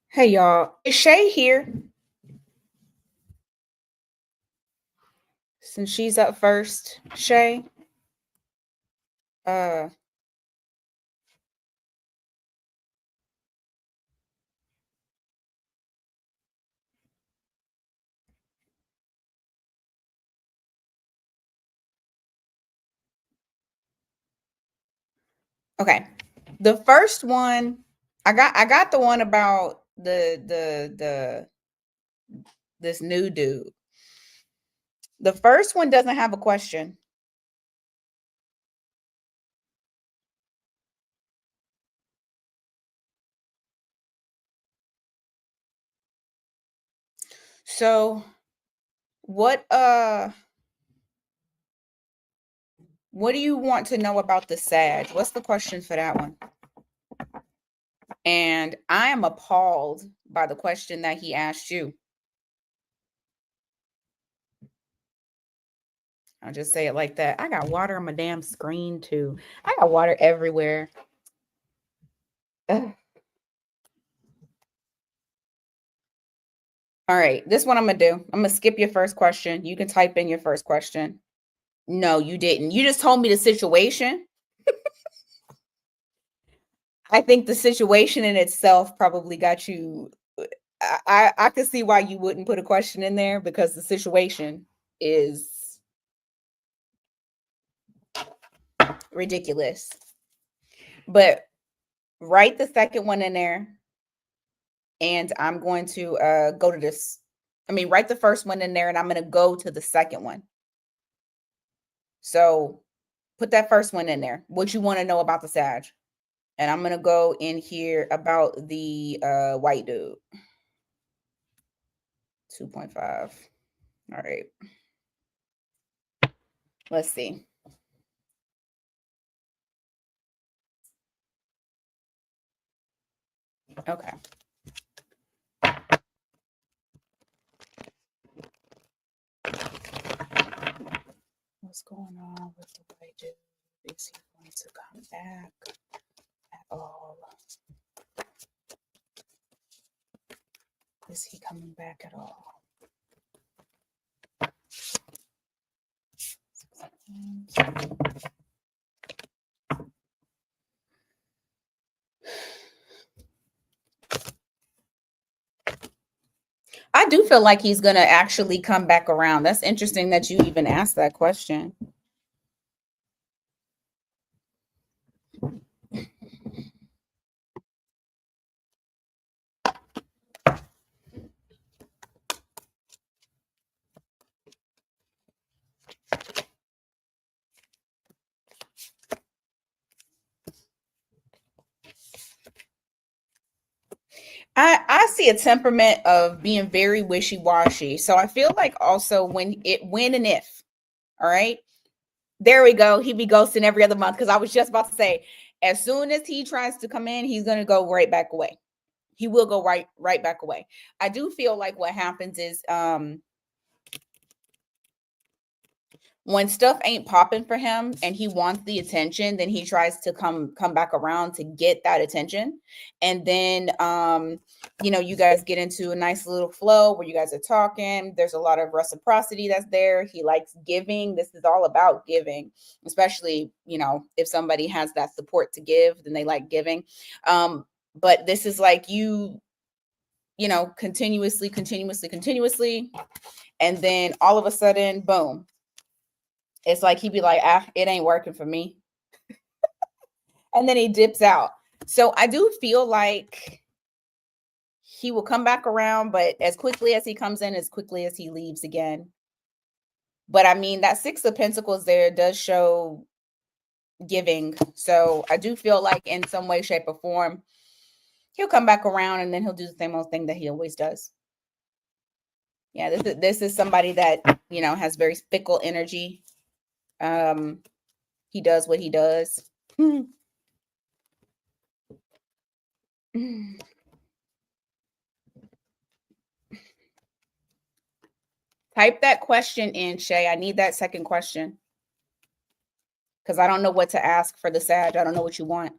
Hey y'all, is Shay here? Since she's up first, Shay. Uh, okay. The first one, I got the one about the this new dude. The first one doesn't have a question. So what what do you want to know about the Sag? What's the question for that one? And I am appalled by the question that he asked you. I'll just say it like that. I got water on my damn screen too. I got water everywhere. Ugh. All right, this one I'm gonna do. I'm gonna skip your first question. You can type in your first question. No, you didn't. You just told me the situation. I think the situation in itself probably got you. I could see why you wouldn't put a question in there because the situation is ridiculous. But write the second one in there, and I'm going to go to this. I mean, write the first one in there, and I'm going to go to the second one. So put that first one in there. What you want to know about the Sag? And I'm gonna go in here about the white dude. 2.5. All right. Let's see. Okay. What's going on with the white dude? Is he going to come back at all? Is he coming back at all? I do feel like he's gonna actually come back around. That's interesting that you even asked that question. I see a temperament of being very wishy-washy. So I feel like also when and if, all right. There we go. He be ghosting every other month because I was just about to say, as soon as he tries to come in, he's gonna go right back away. He will go right back away. I do feel like what happens is when stuff ain't popping for him and he wants the attention, then he tries to come back around to get that attention. And then you guys get into a nice little flow where you guys are talking. There's a lot of reciprocity that's there. He likes giving. This is all about giving, especially, if somebody has that support to give, then they like giving. But this is like continuously, and then all of a sudden, boom, it's like he'd be like, it ain't working for me. And then he dips out. So I do feel like he will come back around, but as quickly as he comes in, as quickly as he leaves again. But I mean, that Six of Pentacles there does show giving. So I do feel like in some way, shape, or form, he'll come back around and then he'll do the same old thing that he always does. Yeah, this is somebody that, has very fickle energy. He does what he does. Type that question in, Shay. I need that second question because I don't know what to ask for the Sag. I don't know what you want.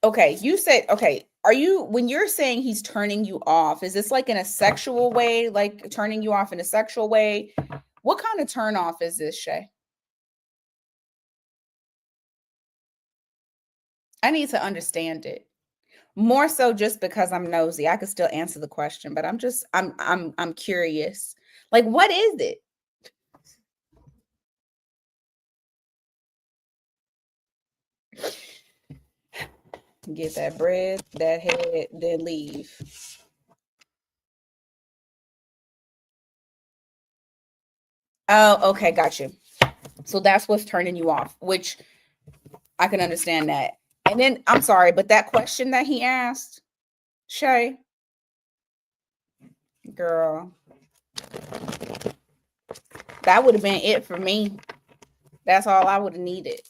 Okay, you said okay. Are you when you're saying he's turning you off, is this like in a sexual way, like turning you off in a sexual way? What kind of turn off is this, Shay? I need to understand it. More so just because I'm nosy. I could still answer the question, but I'm curious. Like what is it? Get that bread, that head, then leave. Oh, okay, got you. So that's what's turning you off, which I can understand that. And then I'm sorry, but that question that he asked, Shay, girl, that would have been it for me. That's all I would have needed.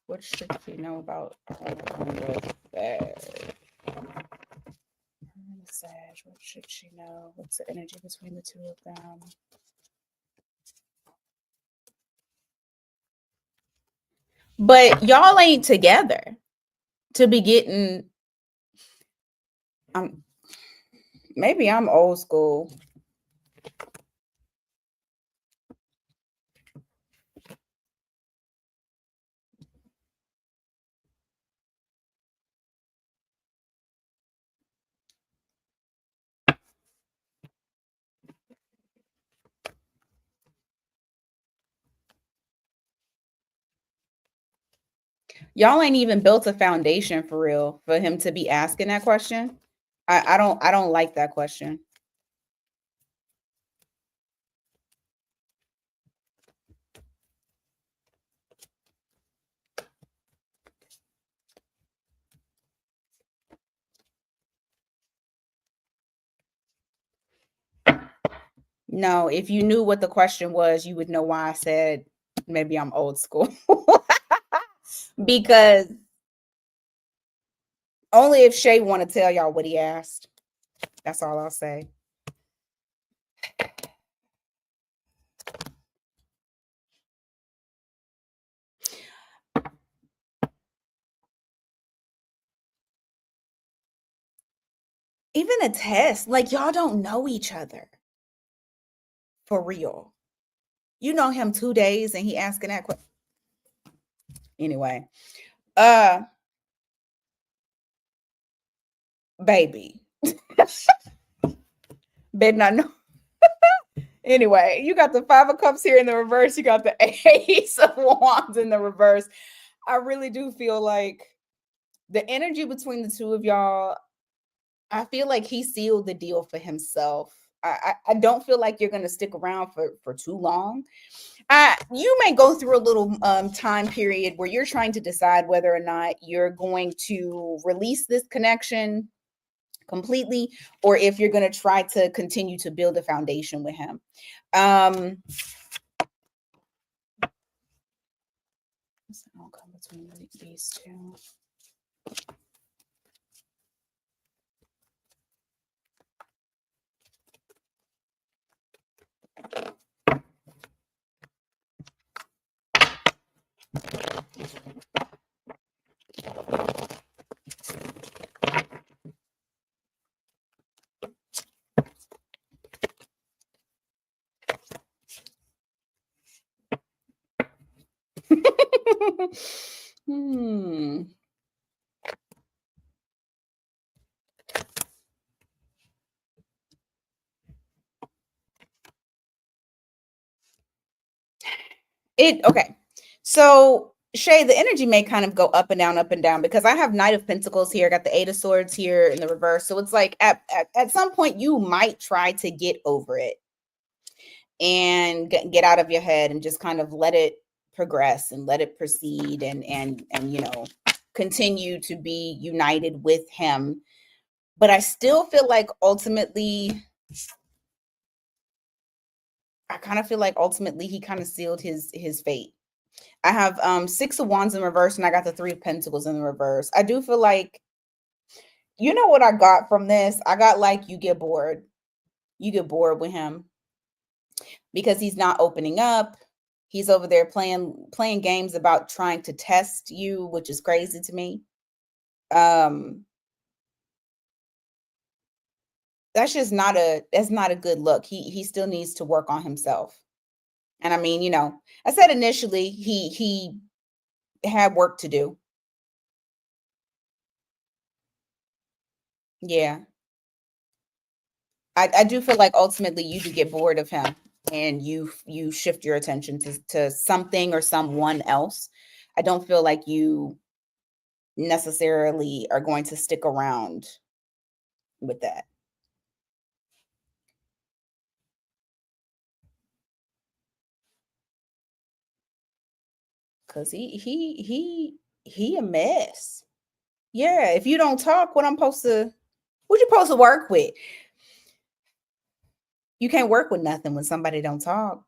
What should you know about Sag? What should she know? What's the energy between the two of them? But y'all ain't together to be getting. Um, maybe I'm old school. Y'all ain't even built a foundation for real for him to be asking that question. I don't like that question. No, if you knew what the question was, you would know why I said maybe I'm old school. Because only if Shay want to tell y'all what he asked. That's all I'll say. Even a test, like y'all don't know each other for real. You know him 2 days and he asking that question. Anyway, uh, baby, better not know. Anyway, you got the 5 of Cups here in the reverse. You got the Ace of Wands in the reverse. I really do feel like the energy between the two of y'all, I feel like he sealed the deal for himself. I don't feel like you're going to stick around for too long. You may go through a little time period where you're trying to decide whether or not you're going to release this connection completely or if you're going to try to continue to build a foundation with him. What's the outcome between these two? hmm. It okay. So Shay, the energy may kind of go up and down because I have Knight of Pentacles here, I got the Eight of Swords here in the reverse. So it's like at some point you might try to get over it and get out of your head and just kind of let it progress and let it proceed and you know continue to be united with him. But I still feel like ultimately I kind of feel like ultimately he kind of sealed his fate I have 6 of Wands in reverse, and I got the 3 of Pentacles in the reverse. I do feel like, you know what I got from this? I got like you get bored. You get bored with him because he's not opening up. He's over there playing games about trying to test you, which is crazy to me. Um that's not a good look. He still needs to work on himself. And I mean, I said initially he had work to do. Yeah. I do feel like ultimately you do get bored of him and you shift your attention to something or someone else. I don't feel like you necessarily are going to stick around with that. Cause he a mess. Yeah, if you don't talk, what you supposed to work with? You can't work with nothing when somebody don't talk.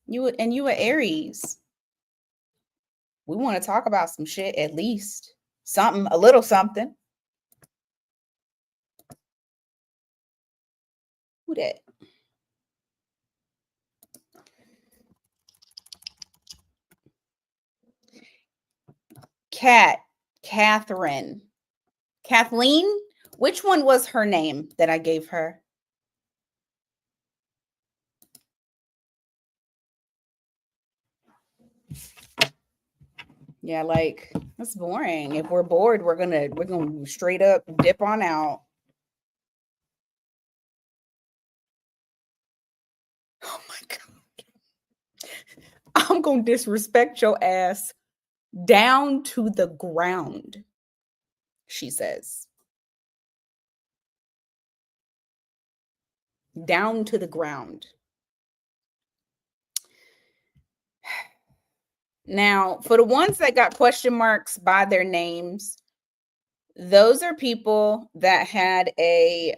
You a Aries. We want to talk about some shit at least. Something, a little something. Who that? Cat, Catherine, Kathleen. Which one was her name that I gave her? Yeah, like that's boring. If we're bored, we're gonna straight up dip on out. Oh my god. I'm gonna disrespect your ass down to the ground, she says. Down to the ground. Now, for the ones that got question marks by their names, those are people that had a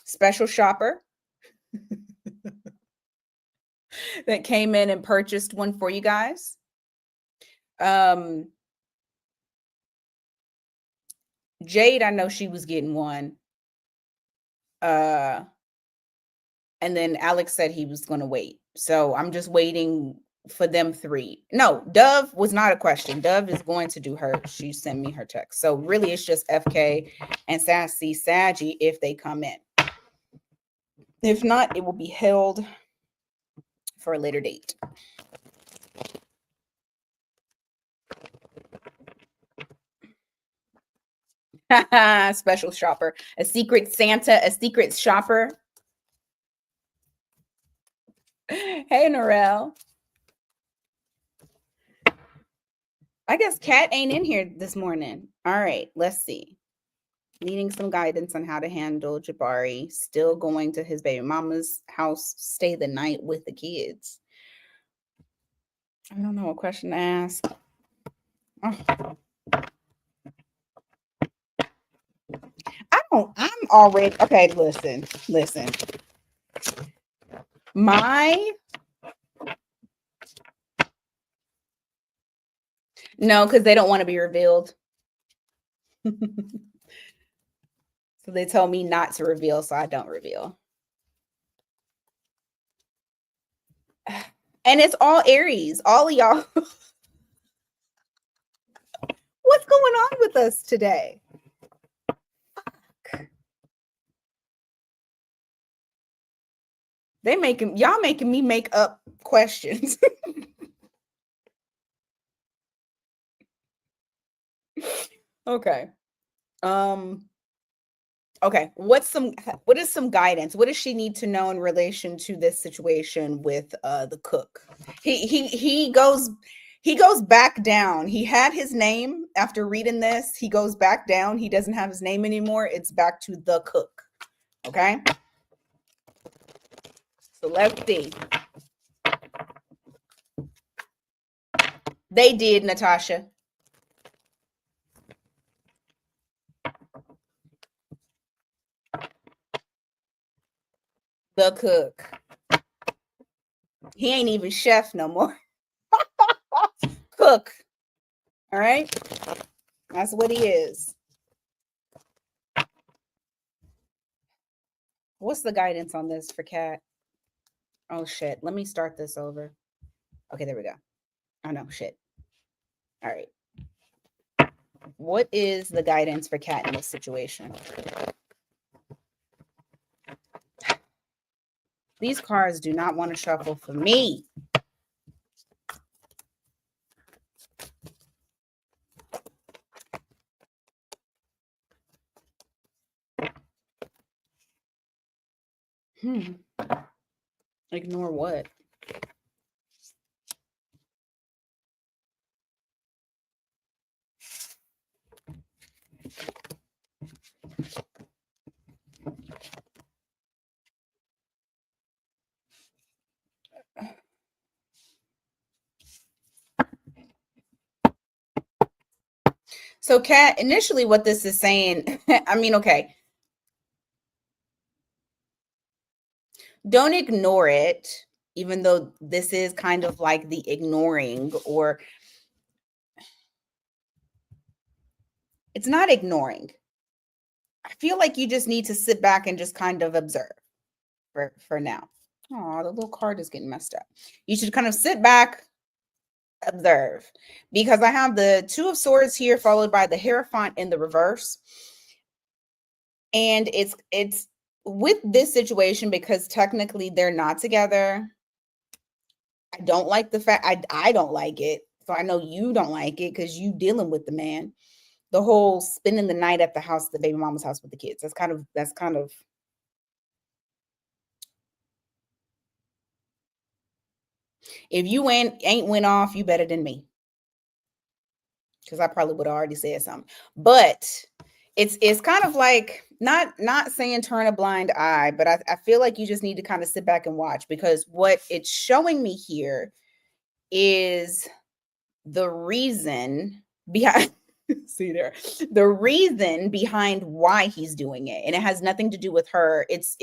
special shopper that came in and purchased one for you guys. Jade, I know she was getting one. And then Alex said he was going to wait. So I'm just waiting for them 3. No, Dove was not a question. Dove is going to do her. She sent me her text. So really it's just FK and Sassy Saggy if they come in. If not, it will be held for a later date. Special shopper, a secret Santa, a secret shopper. Hey, Norel. I guess Kat ain't in here this morning. All right, let's see. Needing some guidance on how to handle Jabari. Still going to his baby mama's house, stay the night with the kids. I don't know what question to ask. Oh. I'm already, okay, listen. No, because they don't want to be revealed. So they told me not to reveal, so I don't reveal. And it's all Aries, all of y'all. What's going on with us today? Y'all making me make up questions. Okay. Okay. What is some guidance? What does she need to know in relation to this situation with the cook? He goes back down. He had his name after reading this. He goes back down. He doesn't have his name anymore. It's back to the cook. Okay. So let's see. They did, Natasha. The cook. He ain't even chef no more. Cook. All right. That's what he is. What's the guidance on this for cat? Oh, shit. Let me start this over. Okay, there we go. Oh, no, shit. All right. What is the guidance for cat in this situation? These cards do not want to shuffle for me. Ignore what? So, Kat, initially what this is saying, I mean, okay, don't ignore it, even though this is kind of like the ignoring, or it's not ignoring. I feel like you just need to sit back and just kind of observe for now. Oh, the little card is getting messed up. You should kind of sit back, observe, because I have the Two of Swords here followed by the Hierophant in the reverse. And it's with this situation, because technically they're not together. I don't like the fact, I don't like it. So I know you don't like it because you dealing with the man. The whole spending the night at the house, the baby mama's house with the kids. That's kind of if you ain't went off, you better than me. Because I probably would have already said something. But it's kind of like not saying turn a blind eye, but I feel like you just need to kind of sit back and watch, because what it's showing me here is the reason behind see there, the reason behind why he's doing it, and it has nothing to do with her. It's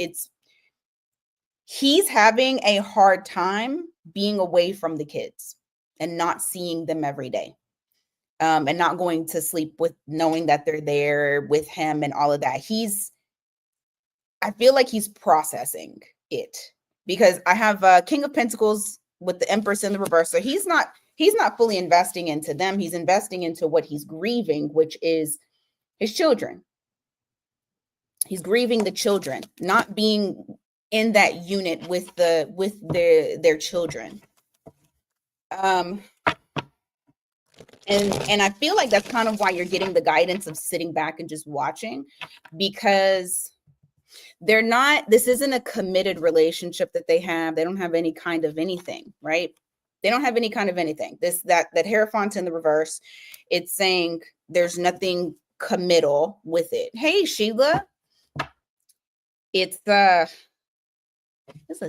he's having a hard time being away from the kids and not seeing them every day, and not going to sleep with knowing that they're there with him and all of that. I feel like he's processing it, because I have King of Pentacles with the Empress in the reverse. So he's not fully investing into them. He's investing into what he's grieving, which is his children. He's grieving the children, not being in that unit with their children. And I feel like that's kind of why you're getting the guidance of sitting back and just watching, because this isn't a committed relationship that they have. They don't have any kind of anything, right? They don't have any kind of anything. That Hierophant in the reverse, it's saying there's nothing committal with it. Hey, Sheila. It's a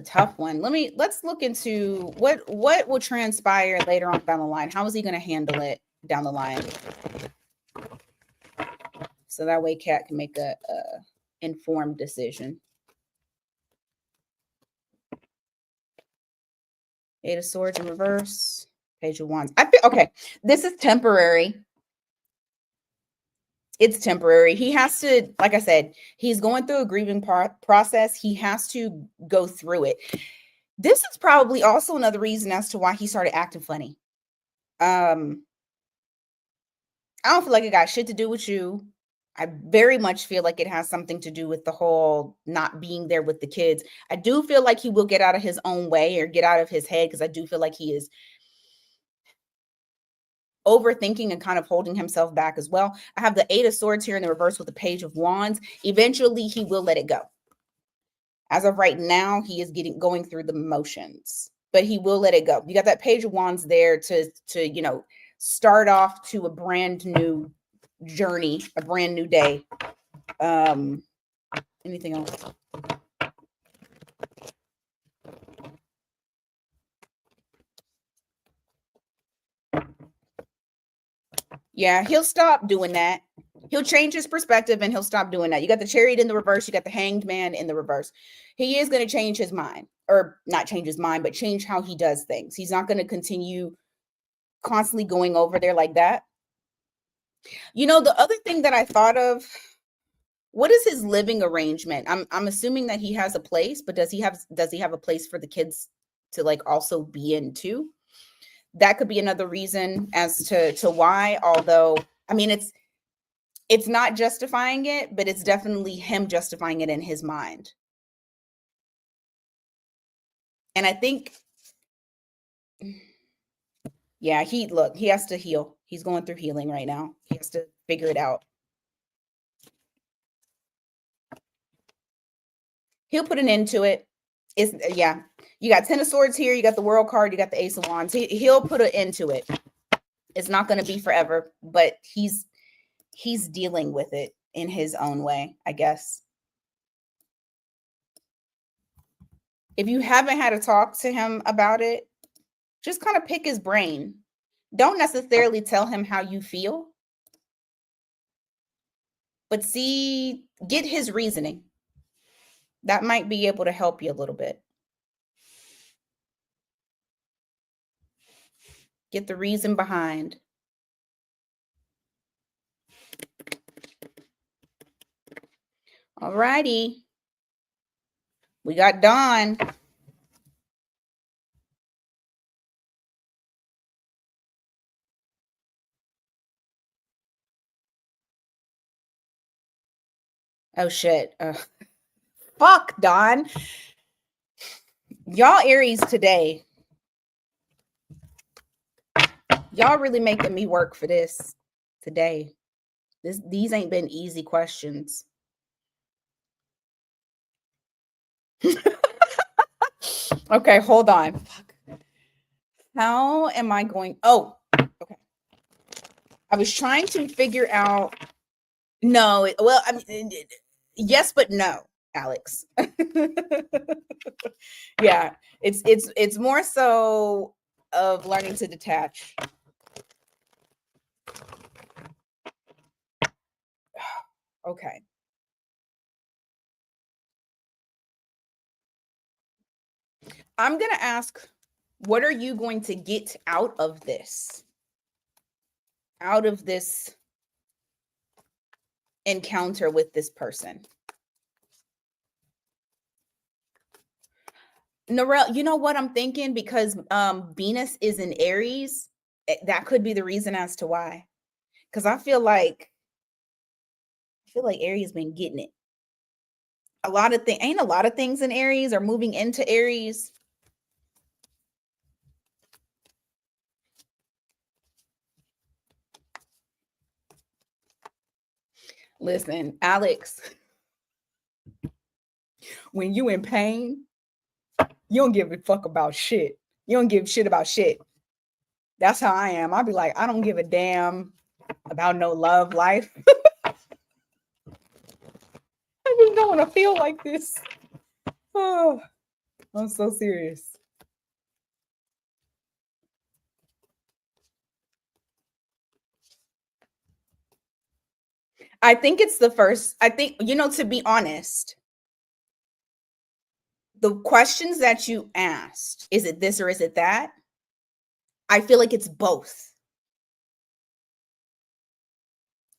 tough one. Let's look into what will transpire later on down the line. How is he going to handle it down the line? So that way Kat can make a informed decision. Eight of Swords in reverse, Page of Wands. Okay, this is temporary. It's temporary. He has to, like I said, he's going through a grieving process. He has to go through it. This is probably also another reason as to why he started acting funny. I don't feel like it got shit to do with you. I very much feel like it has something to do with the whole not being there with the kids. I do feel like he will get out of his own way or get out of his head, because I do feel like he is overthinking and kind of holding himself back as well. I have the Eight of Swords here in the reverse with the Page of Wands. Eventually, he will let it go. As of right now, he is going through the motions, but he will let it go. You got that Page of Wands there to start off to a brand new journey, a brand new day. Anything else? Yeah, he'll stop doing that. He'll change his perspective and he'll stop doing that. You got the Chariot in the reverse. You got the Hanged Man in the reverse. He is going to change his mind, or not change his mind, but change how he does things. He's not going to continue constantly going over there like that. You know, the other thing that I thought of, what is his living arrangement? I'm assuming that he has a place, but does he have a place for the kids to like also be in too? That could be another reason as to why, although I mean it's not justifying it, but it's definitely him justifying it in his mind. And I think, yeah, he has to heal. He's going through healing right now. He has to figure it out. He'll put an end to it. It's yeah. You got 10 of swords here, you got the world card, you got the ace of wands. He'll put an end to it. It's not going to be forever, but he's dealing with it in his own way, I guess. If you haven't had a talk to him about it, just kind of pick his brain. Don't necessarily tell him how you feel, but get his reasoning. That might be able to help you a little bit. Get the reason behind. All righty. We got Dawn. Oh, shit. Fuck, Dawn. Y'all Aries today. Y'all really making me work for this today. These ain't been easy questions. Okay, hold on. Fuck. How am I going? Oh, okay. I was trying to figure out. No, well, I mean, yes, but no, Alex. Yeah, it's more so of learning to detach. Okay. I'm going to ask, what are you going to get out of this? Out of this encounter with this person? Narelle, you know what I'm thinking? Because Venus is in Aries. That could be the reason as to why. Because I feel like Aries been getting it. A lot of things in Aries are moving into Aries. Listen, Alex, when you in pain, you don't give a fuck about shit. You don't give shit about shit. That's how I am. I'll be like, I don't give a damn about no love life. I just don't want to feel like this. Oh, I'm so serious. I think it's the first. I think, to be honest, the questions that you asked, is it this or is it that? I feel like it's both.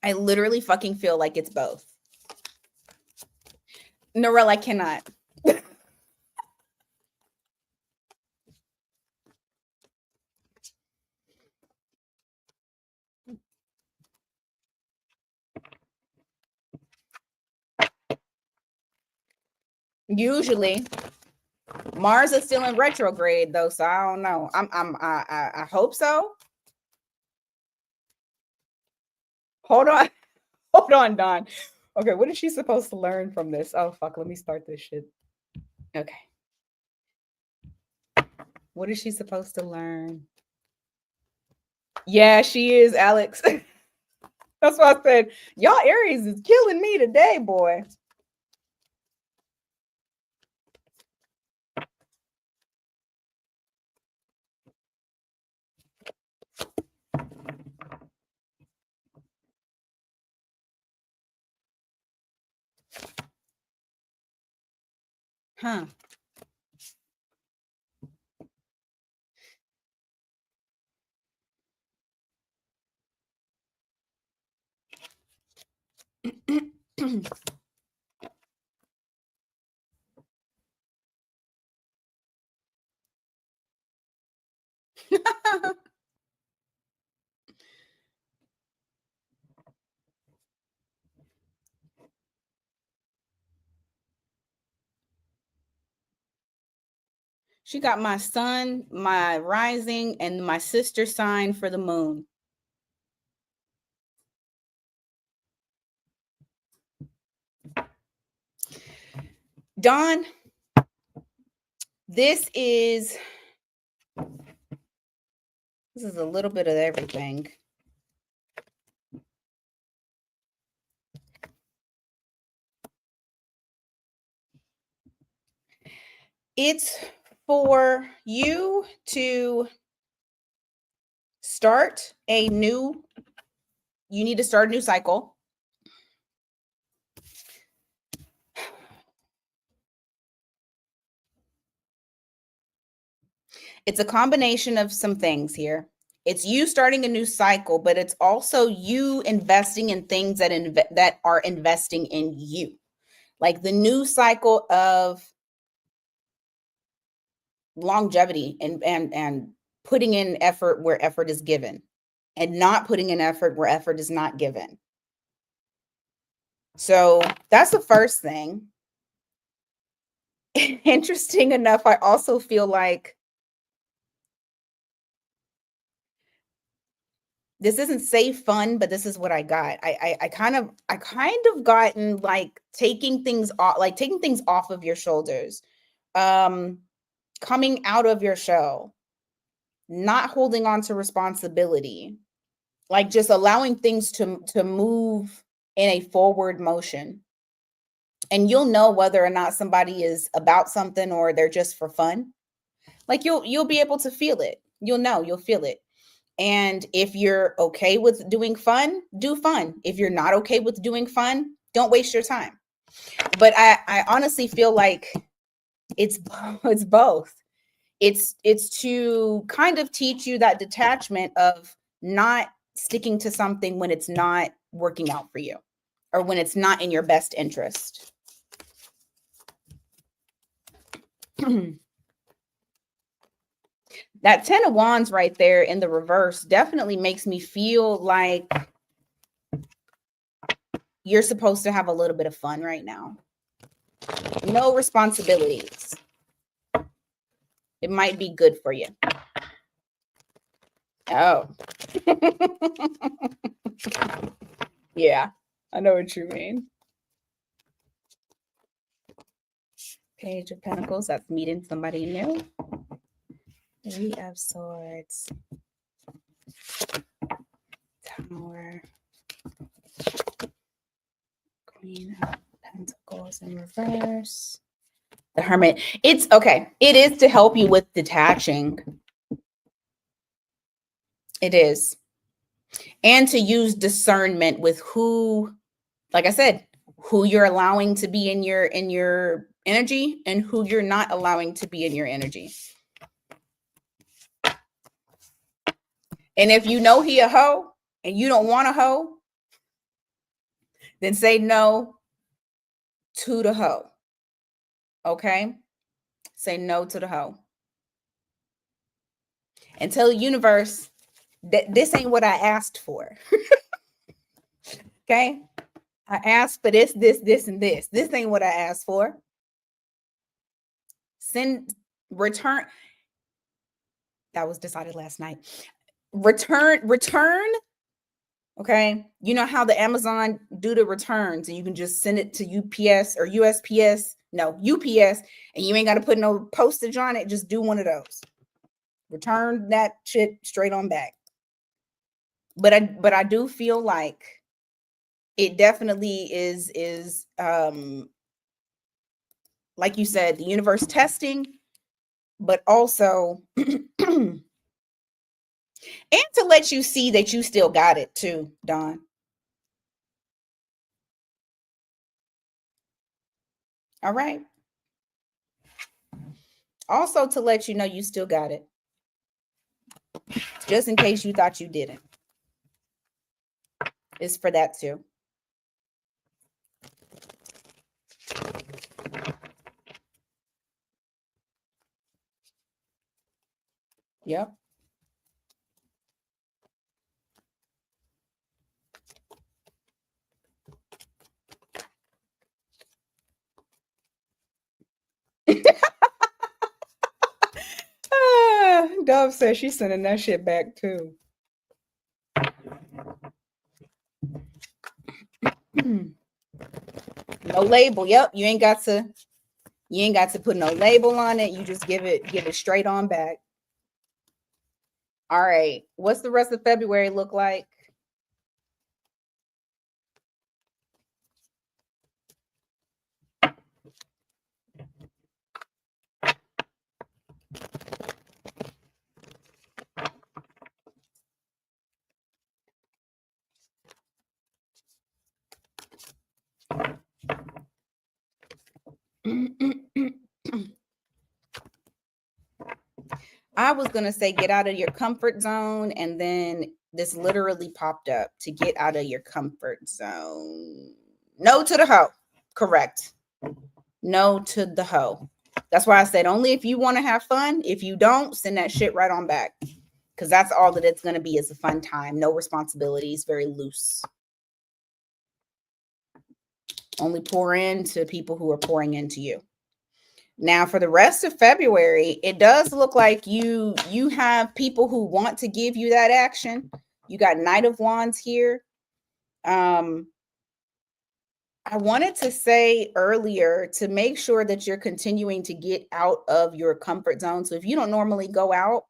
I literally fucking feel like it's both. Narelle, I cannot. Usually, Mars is still in retrograde though, so I don't know. I hope so. Hold on. Hold on, Don. Okay, what is she supposed to learn from this? Oh fuck, let me start this shit. Okay. What is she supposed to learn? Yeah, she is, Alex. That's why I said, y'all Aries is killing me today, boy. Huh. She got my sun, my rising, and my sister sign for the moon. Dawn, this is a little bit of everything. It's for you to start a new, you need to start a new cycle. It's a combination of some things here. It's you starting a new cycle, but it's also you investing in things that are investing in you. Like the new cycle of longevity and putting in effort where effort is given and not putting in effort where effort is not given. So that's the first thing. Interesting enough, I also feel like this isn't safe fun, but this is what I got. I kind of gotten like taking things off of your shoulders, coming out of your shell, not holding on to responsibility, like just allowing things to move in a forward motion. And you'll know whether or not somebody is about something or they're just for fun. Like you'll be able to feel it. You'll feel it. And if you're okay with doing fun, do fun. If you're not okay with doing fun, don't waste your time. But I honestly feel like it's both. It's to kind of teach you that detachment of not sticking to something when it's not working out for you or when it's not in your best interest. That 10 of Wands right there in the reverse definitely makes me feel like you're supposed to have a little bit of fun right now. No responsibilities. It might be good for you. Oh. Yeah, I know what you mean. Page of Pentacles, that's meeting somebody new. Three of Swords. Tower. Queen of Pentacles in reverse. The Hermit. It's okay. It is to help you with detaching. It is. And to use discernment with who, like I said, who you're allowing to be in your energy and who you're not allowing to be in your energy. And if you know he a hoe and you don't want a hoe, then say no to the hoe. Okay? Say no to the hoe. And tell the universe that this ain't what I asked for. Okay? I asked for this, and this. This ain't what I asked for. Return. That was decided last night. Return. Okay. You know how the Amazon do the returns and you can just send it to UPS or USPS. No, UPS, and you ain't got to put no postage on it. Just do one of those. Return that shit straight on back. But I do feel like it definitely is like you said, the universe testing, but also and to let you see that you still got it too, Dawn. All right. Also to let you know you still got it. Just in case you thought you didn't. It's for that too. Yep. Dove says she's sending that shit back too. No label. Yep. You ain't got to put no label on it. You just give it straight on back. All right. What's the rest of February look like? I was going to say get out of your comfort zone, and then this literally popped up to get out of your comfort zone. No to the hoe. Correct. No to the hoe. That's why I said only if you want to have fun. If you don't, send that shit right on back. Because that's all that it's going to be, is a fun time. No responsibilities, very loose. Only pour into people who are pouring into you. Now, for the rest of February, it does look like you have people who want to give you that action. You got Knight of Wands here. I wanted to say earlier to make sure that you're continuing to get out of your comfort zone. So if you don't normally go out,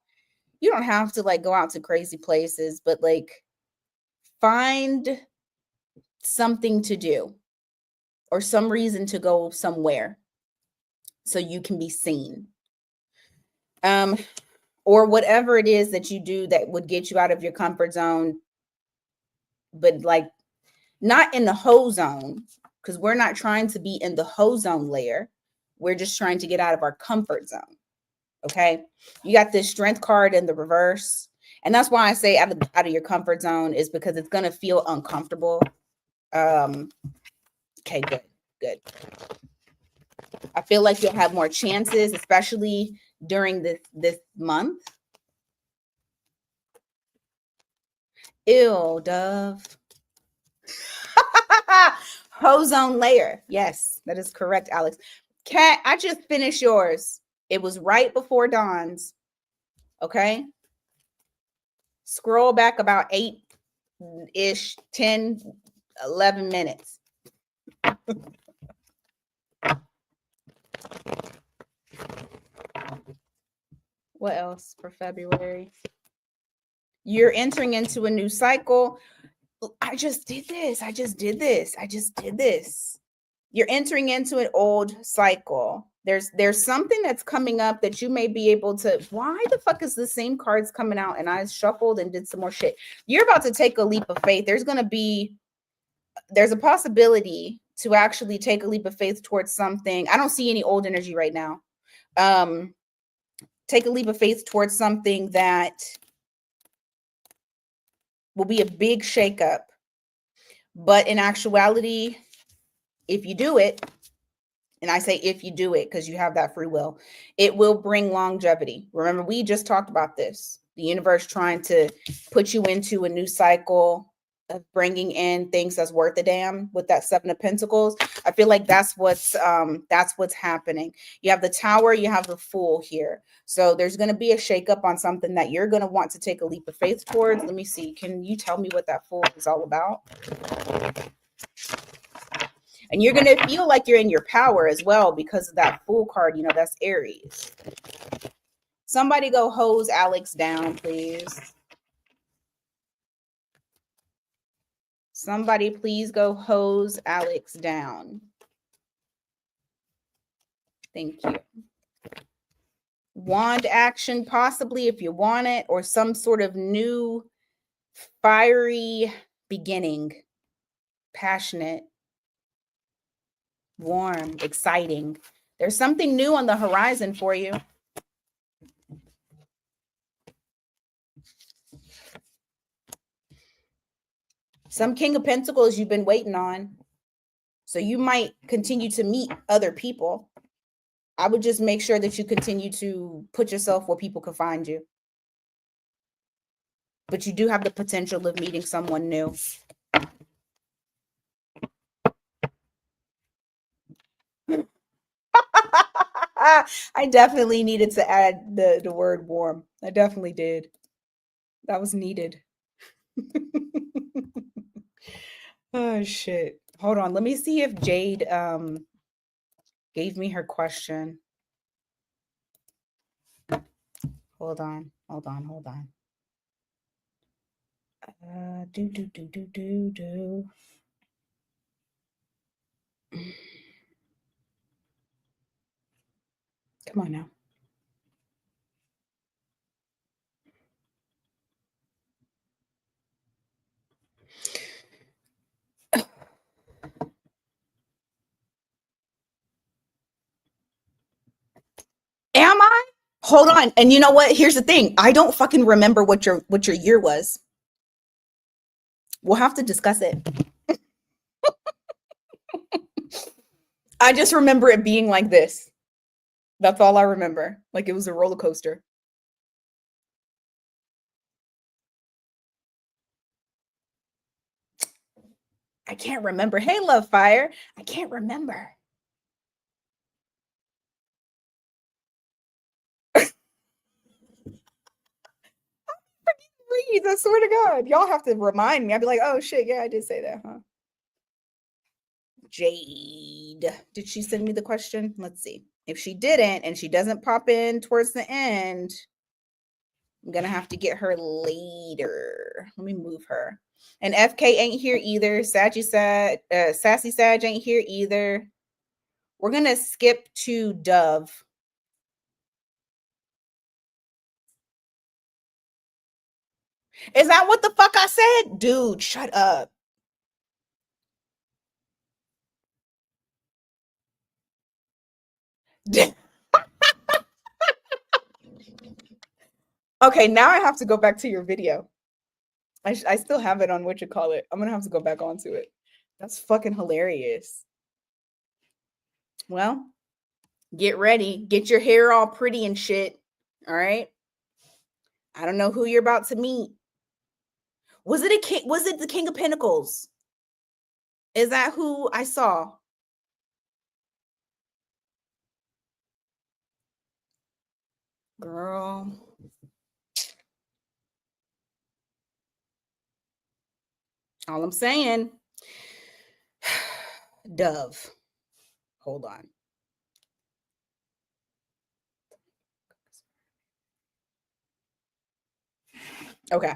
you don't have to like go out to crazy places, but like find something to do or some reason to go somewhere so you can be seen. Or whatever it is that you do that would get you out of your comfort zone, but like not in the hoe zone, because we're not trying to be in the hoe zone layer. We're just trying to get out of our comfort zone. Okay. You got this strength card in the reverse. And that's why I say out of your comfort zone, is because it's going to feel uncomfortable. Okay, good. I feel like you'll have more chances, especially during this month. Ew, Dove. Ozone layer. Yes, that is correct, Alex. Kat, I just finished yours. It was right before Dawn's. Okay. Scroll back about 8-ish, 10, 11 minutes. What else for February? You're entering into a new cycle. I just did this. You're entering into an old cycle. There's something that's coming up that you may be able to. Why the fuck is the same cards coming out? And I shuffled and did some more shit. You're about to take a leap of faith. There's a possibility to actually take a leap of faith towards something. I don't see any old energy right now. Take a leap of faith towards something that will be a big shakeup. But in actuality, if you do it, and I say if you do it because you have that free will, it will bring longevity. Remember, we just talked about this. The universe trying to put you into a new cycle of bringing in things that's worth a damn with that 7 of Pentacles. I feel like that's what's happening. You have the Tower, you have the Fool here. So there's going to be a shakeup on something that you're going to want to take a leap of faith towards. Let me see. Can you tell me what that Fool is all about? And you're going to feel like you're in your power as well because of that Fool card. You know, that's Aries. Somebody go hose Alex down, please. Somebody please go hose Alex down. Thank you. Wand action, possibly, if you want it, or some sort of new fiery beginning. Passionate, warm, exciting. There's something new on the horizon for you. Some King of Pentacles you've been waiting on. So you might continue to meet other people. I would just make sure that you continue to put yourself where people can find you. but you do have the potential of meeting someone new. I definitely needed to add the word warm. I definitely did. That was needed. Oh shit. Hold on. Let me see if Jade gave me her question. Hold on. Do. Come on now. Am I? Hold on. And you know what? Here's the thing. I don't fucking remember what your year was. We'll have to discuss it. I just remember it being like this. That's all I remember. Like it was a roller coaster. I can't remember. Hey, Love Fire. I can't remember. Read, I swear to God. Y'all have to remind me. I'd be like, oh shit, yeah, I did say that, huh? Jade. Did she send me the question? Let's see. If she didn't and she doesn't pop in towards the end, I'm gonna have to get her later. Let me move her. And FK ain't here either. Sassy Sag ain't here either. We're gonna skip to Dove. Is that what the fuck I said? Dude, shut up. Okay, now I have to go back to your video. I still have it on what you call it. I'm gonna have to go back onto it. That's fucking hilarious. Well, get ready. Get your hair all pretty and shit. All right. I don't know who you're about to meet. Was it a king? Was it the King of Pentacles? Is that who I saw? Girl. All I'm saying, Dove. Hold on. Okay.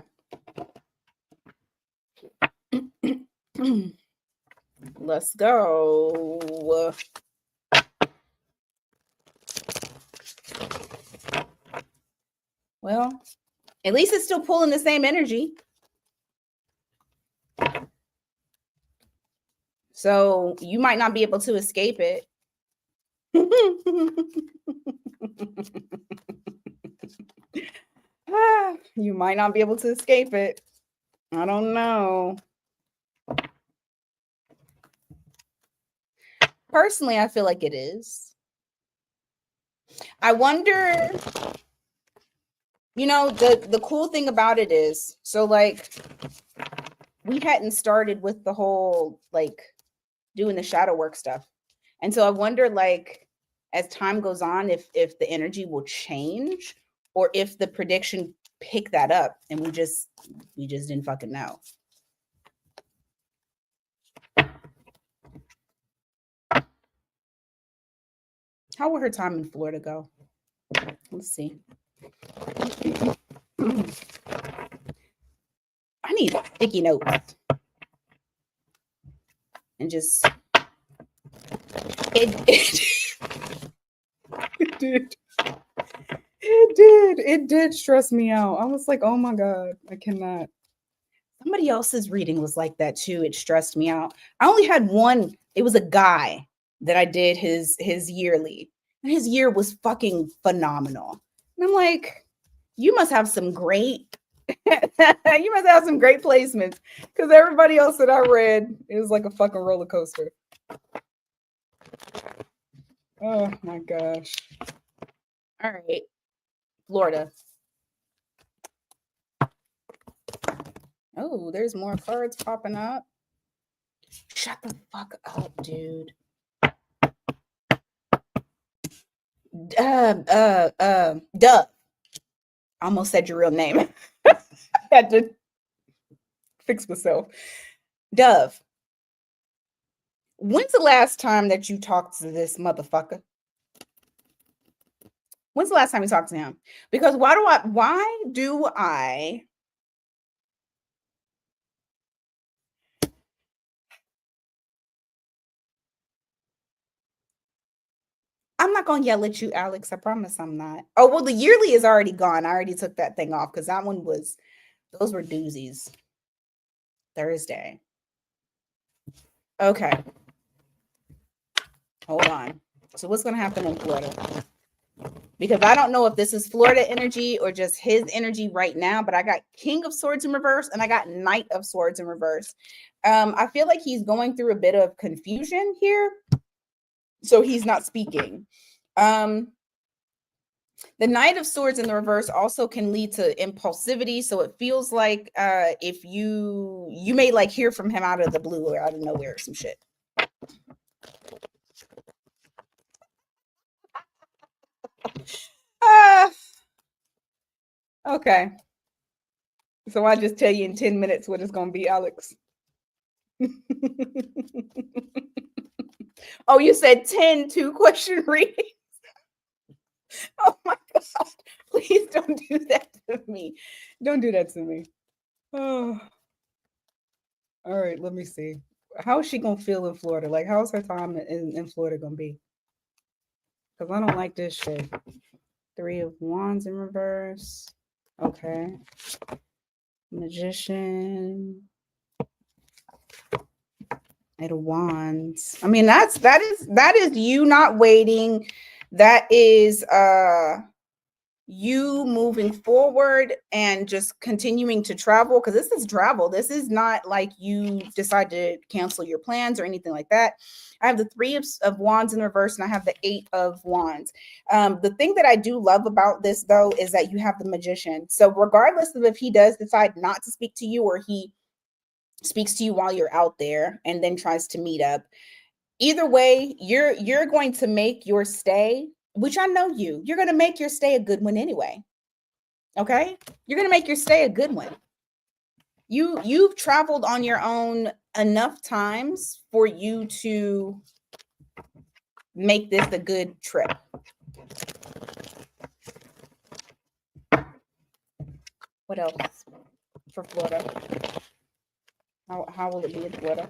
Let's go. Well, at least it's still pulling the same energy. So you might not be able to escape it. You might not be able to escape it. I don't know. Personally, I feel like it is. I wonder, the cool thing about it is, so like we hadn't started with the whole like doing the shadow work stuff. And so I wonder, like, as time goes on, if the energy will change or if the prediction pick that up and we just didn't fucking know. How will her time in Florida go? Let's see. I need sticky notes. And just it did stress me out. I was like, oh my God, I cannot. Somebody else's reading was like that too. It stressed me out. I only had one. It was a guy that I did his yearly, and his year was fucking phenomenal. And I'm like, you must have some great placements, because everybody else that I read, it was like a fucking roller coaster. Oh my gosh. All right. Florida. Oh, there's more cards popping up. Shut the fuck up, dude. Dove. I almost said your real name. I had to fix myself. Dove. When's the last time that you talked to this motherfucker? When's the last time you talked to him? Because why do I I'm not gonna yell at you, Alex. I promise I'm not. Oh, well, the yearly is already gone. I already took that thing off because those were doozies. Thursday. Okay. Hold on. So what's gonna happen in Florida? Because I don't know if this is Florida energy or just his energy right now, but I got King of Swords in reverse and I got Knight of Swords in reverse. I feel like he's going through a bit of confusion here. So he's not speaking. The Knight of Swords in the reverse also can lead to impulsivity. So it feels like if you may like hear from him out of the blue or out of nowhere or some shit. Okay. So I just tell you in 10 minutes what it's going to be, Alex. Oh, you said 10 2-question readings? Oh my God. Please don't do that to me. Don't do that to me. Oh. All right, let me see. How is she going to feel in Florida? Like, how's her time in Florida going to be? Because I don't like this shit. 3 of Wands in reverse. Okay. Magician. 8 of Wands. I mean, that is you not waiting. That is you moving forward and just continuing to travel, because this is travel. This is not like you decide to cancel your plans or anything like that. I have the 3 of Wands in reverse and I have the 8 of Wands. The thing that I do love about this, though, is that you have the Magician. So regardless of if he does decide not to speak to you or he speaks to you while you're out there and then tries to meet up, either way, you're going to make your stay, which I know you're going to make your stay a good one anyway. Okay? You're going to make your stay a good one. You've traveled on your own enough times for you to make this a good trip. What else for Florida? How will it be in Florida?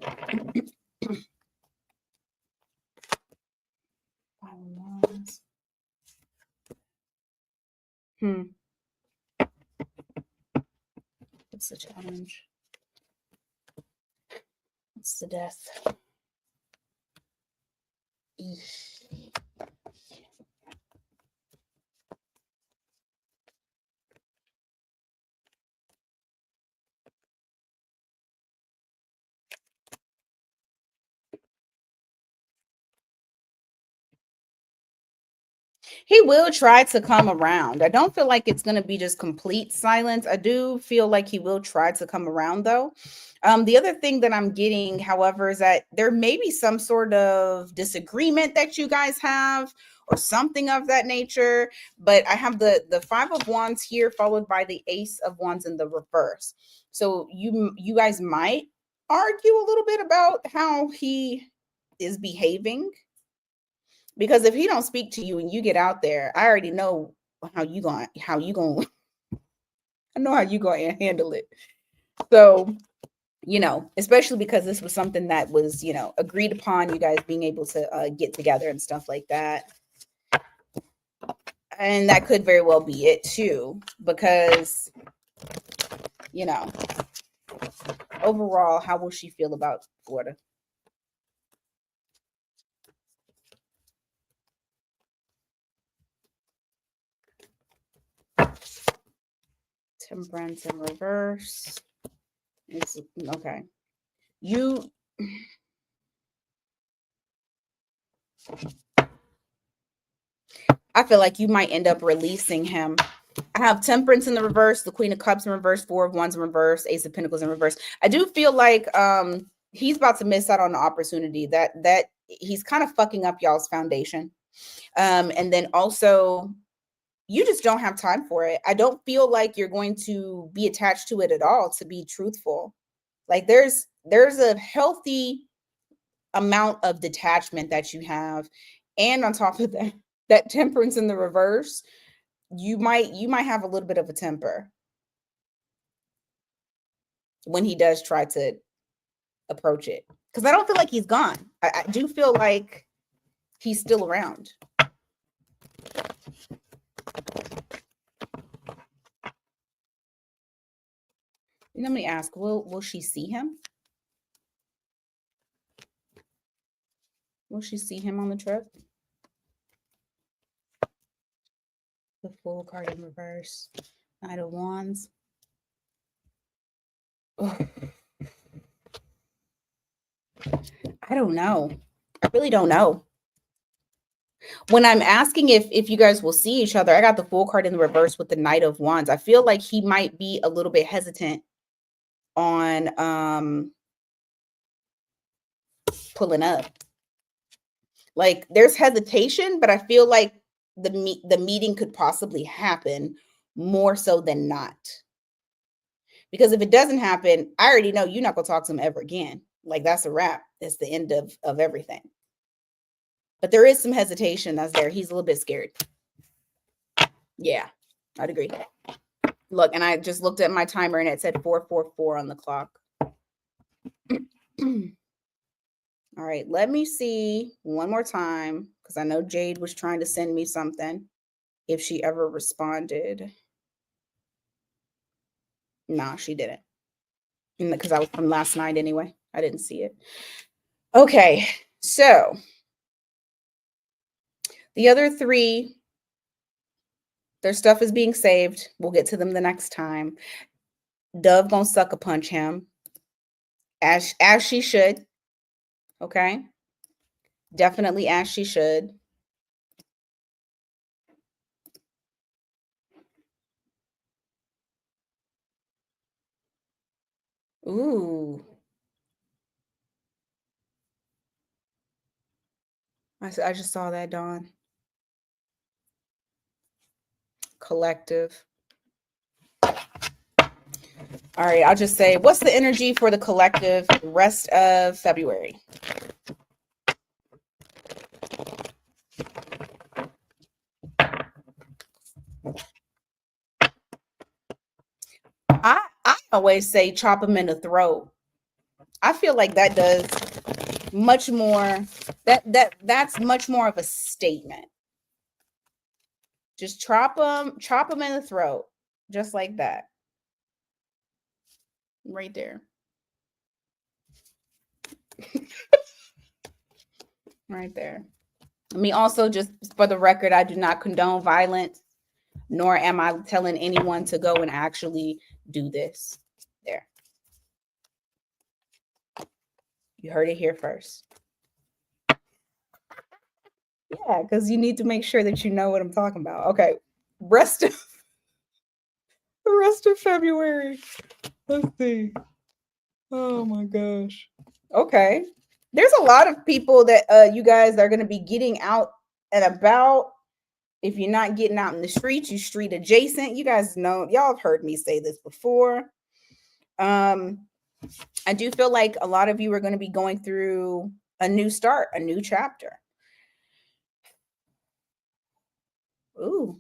What's the challenge? What's the death? He will try to come around. I don't feel like it's going to be just complete silence. I do feel like he will try to come around, though. The other thing that I'm getting, however, is that there may be some sort of disagreement that you guys have or something of that nature. But I have the 5 of Wands here followed by the Ace of Wands in the reverse. So you guys might argue a little bit about how he is behaving. Because if he don't speak to you and you get out there, I already know how you going I know how you going to handle it. So, especially because this was something that was, agreed upon, you guys being able to get together and stuff like that. And that could very well be it too, because, overall, how will she feel about Florida? Temperance in reverse. It's okay. I feel like you might end up releasing him I have Temperance in the reverse, the Queen of Cups in reverse, Four of Wands in reverse, Ace of Pentacles in reverse. I do feel like he's about to miss out on the opportunity that he's kind of fucking up y'all's foundation. And then also, you just don't have time for it. I don't feel like you're going to be attached to it at all, to be truthful. Like there's a healthy amount of detachment that you have. And on top of that, that Temperance in the reverse, you might have a little bit of a temper when he does try to approach it. Because I don't feel like he's gone. I do feel like he's still around. Let me ask, will she see him? Will she see him on the trip? The Fool card in reverse. Knight of Wands. Ugh. I don't know. I really don't know. When I'm asking if you guys will see each other, I got the Fool card in the reverse with the Knight of Wands. I feel like he might be a little bit hesitant on pulling up. Like there's hesitation, but I feel like the meeting could possibly happen more so than not. Because if it doesn't happen, I already know you're not gonna talk to him ever again. Like that's a wrap. It's the end of everything. But there is some hesitation that's there. He's a little bit scared. Yeah, I'd agree. Look, and I just looked at my timer and it said 4:44 on the clock. All right, let me see one more time because I know Jade was trying to send me something. If she ever responded. Nah, she didn't. Because I was from last night anyway. I didn't see it. Okay, so the other three, their stuff is being saved. We'll get to them the next time. Dove gonna sucker punch him as she should. Okay, definitely as she should. Ooh. I just saw that, Dawn. Collective. All right, I'll just say, what's the energy for the collective rest of February? I always say chop them in the throat. I feel like that does much more. That's much more of a statement. Just chop them in the throat, just like that, right there, right there. I mean, also, just for the record, I do not condone violence, nor am I telling anyone to go and actually do this. There. You heard it here first. Yeah, because you need to make sure that you know what I'm talking about. Okay, the rest of February. Let's see. Oh my gosh. Okay. There's a lot of people that you guys are going to be getting out and about. If you're not getting out in the streets, you street adjacent. You guys know, y'all have heard me say this before. I do feel like a lot of you are going to be going through a new start, a new chapter. Ooh,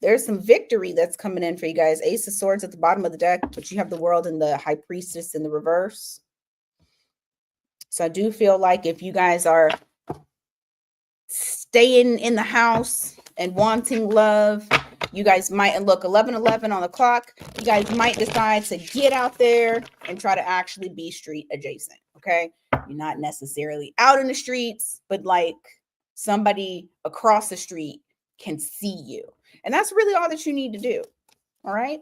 there's some victory that's coming in for you guys. Ace of Swords at the bottom of the deck, but you have the World and the High Priestess in the reverse. So I do feel like if you guys are staying in the house and wanting love, you guys might, and look, 11:11 on the clock, you guys might decide to get out there and try to actually be street adjacent, okay? You're not necessarily out in the streets, but like somebody across the street can see you. And that's really all that you need to do, all right?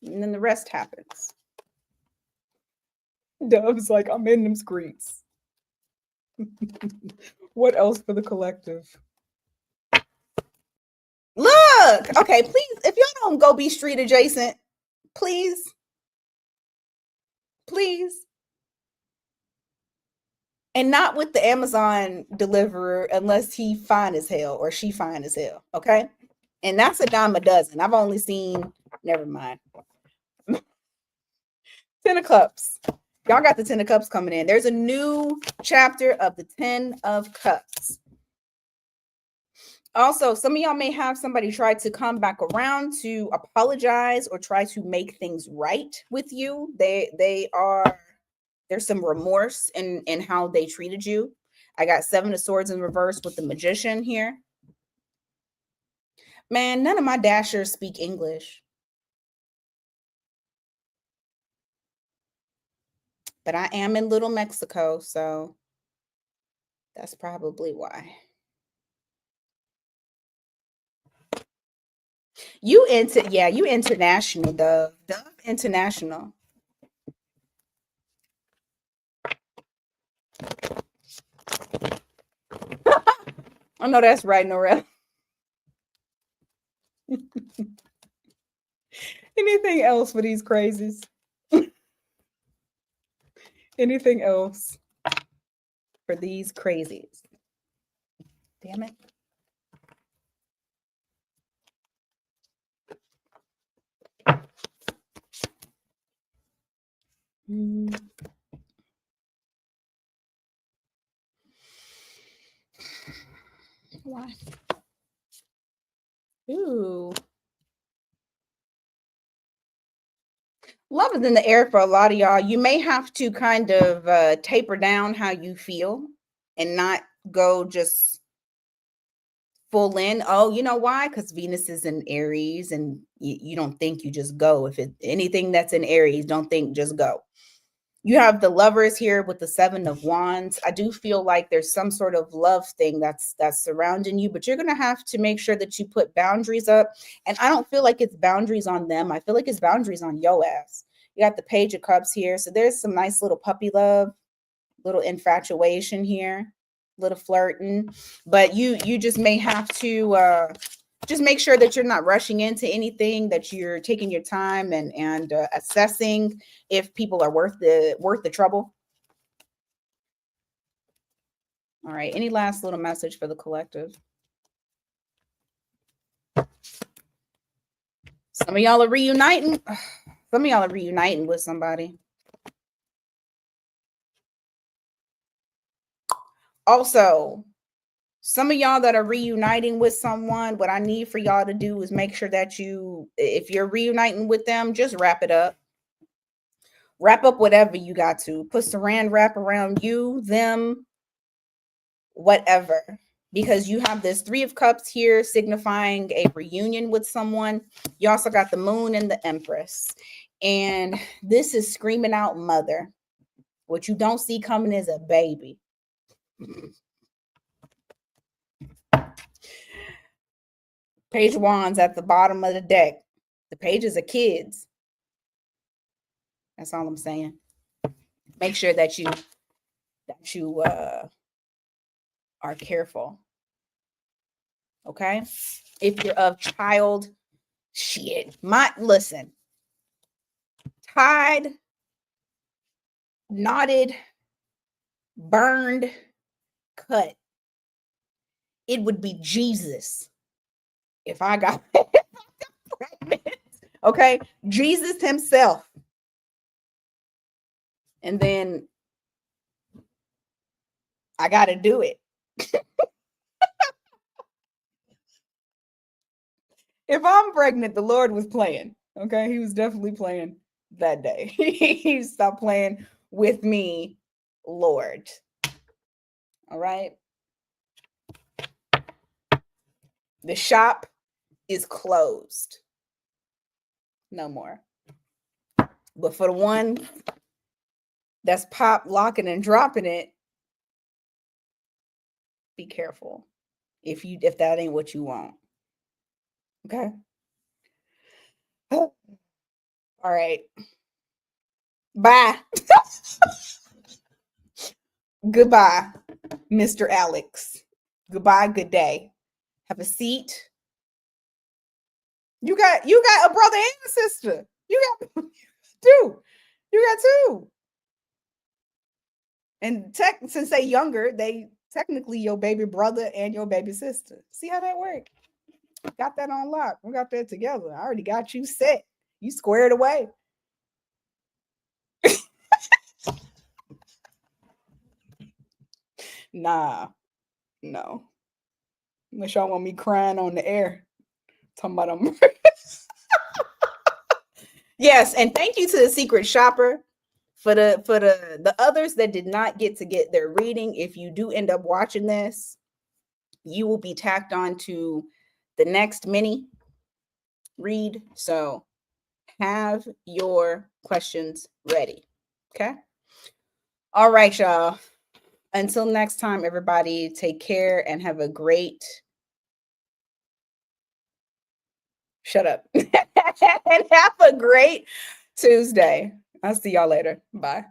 And then the rest happens. Dove's like, I'm in them streets. What else for the collective? Look, look, okay, please, if y'all don't go be street adjacent, please, please. And not with the Amazon deliverer unless he fine as hell or she fine as hell. Okay. And that's a dime a dozen. I've only seen, never mind. 10 of Cups. Y'all got the 10 of Cups coming in. There's a new chapter of the 10 of Cups. Also, some of y'all may have somebody try to come back around to apologize or try to make things right with you. There's some remorse in how they treated you. I got 7 of Swords in reverse with the Magician here. Man, none of my dashers speak English. But I am in Little Mexico, so that's probably why. You international, Dove. Dove international. I know that's right, Norel. Anything else for these crazies? Anything else for these crazies? Damn it. Why? Ooh. Love is in the air for a lot of y'all. You may have to kind of taper down how you feel and not go just full in. Oh, you know why? Because Venus is in Aries and you don't think you just go. If it anything that's in Aries, don't think just go. You have the Lovers here with the 7 of Wands. I do feel like there's some sort of love thing that's surrounding you, but you're going to have to make sure that you put boundaries up. And I don't feel like it's boundaries on them. I feel like it's boundaries on your ass. You got the Page of Cups here. So there's some nice little puppy love, little infatuation here, little flirting. But you just may have to just make sure that you're not rushing into anything, that you're taking your time and assessing if people are worth the trouble. All right. Any last little message for the collective? Some of y'all are reuniting. Some of y'all are reuniting with somebody. Also, some of y'all that are reuniting with someone, what I need for y'all to do is make sure that if you're reuniting with them, just wrap it up. Wrap up whatever you got to. Put saran wrap around you, them, whatever. Because you have this 3 of Cups here signifying a reunion with someone. You also got the Moon and the Empress. And this is screaming out mother. What you don't see coming is a baby. Page of Wands at the bottom of the deck. The pages are kids. That's all I'm saying. Make sure that you are careful. Okay? If you're of child, shit. Listen. Tied, knotted, burned, cut. It would be Jesus if I got pregnant. Okay? Jesus himself. And then I got to do it. If I'm pregnant, the Lord was playing. Okay? He was definitely playing that day. He stopped playing with me, Lord. All right? The shop is closed. No more. But for the one that's pop, locking, and dropping it, be careful if that ain't what you want. Okay. All right. Bye. Goodbye, Mr. Alex. Goodbye. Good day. Have a seat. You got a brother and a sister. You got two. You got two. And since they younger, they technically your baby brother and your baby sister. See how that work? Got that on lock. We got that together. I already got you set. You squared away. Nah, no. Unless y'all want me crying on the air. Talking about them. Yes, and thank you to the secret shopper for the others that did not get to get their reading. If you do end up watching this, you will be tacked on to the next mini read. So have your questions ready. Okay. All right, y'all. Until next time, everybody, take care and have a great shut up and have a great Tuesday. I'll see y'all later. Bye.